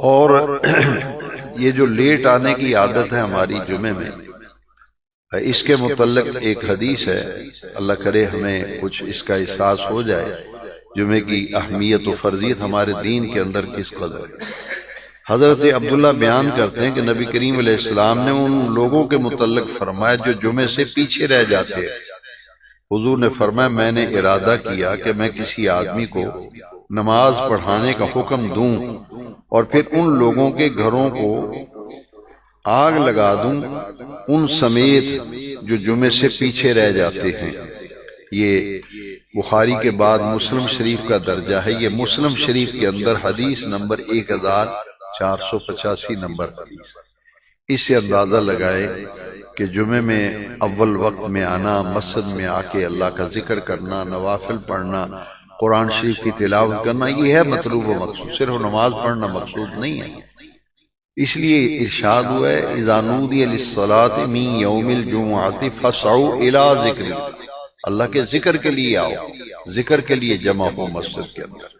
اور یہ جو لیٹ آنے کی عادت ہے ہماری جمعے میں، اس کے متعلق ایک حدیث ہے، اللہ کرے ہمیں کچھ اس کا احساس ہو جائے جمعے کی اہمیت و فرضیت ہمارے دین کے اندر کس قدر ہے۔ حضرت عبداللہ بیان کرتے ہیں کہ نبی کریم علیہ السلام نے ان لوگوں کے متعلق فرمایا جو جمعے سے پیچھے رہ جاتے ہیں۔ حضور نے فرمایا میں نے ارادہ کیا کہ میں کسی آدمی کو نماز پڑھانے کا حکم دوں اور پھر ان لوگوں کے گھروں کو آگ لگا دوں ان سمیت جو جمعے سے پیچھے رہ جاتے ہیں۔ یہ بخاری کے بعد مسلم شریف کا درجہ ہے۔ یہ مسلم شریف کے اندر حدیث نمبر 1485 نمبر حدیث ہے۔ اس سے اندازہ لگائے کہ جمعے میں اول وقت میں آنا، مسجد میں آ کے اللہ کا ذکر کرنا، نوافل پڑھنا، قرآن شریف کی تلاوت کرنا، یہ ہے مطلوب و مقصود، صرف نماز پڑھنا مقصود نہیں ہے۔ اس لیے ارشاد ہوا ہے اذا نودی للصلاۃ من یوم الجمعۃ فاسعوا الی ذکر اللہ، اللہ کے ذکر کے لیے آؤ، ذکر کے لیے جمع ہو مسجد کے اندر۔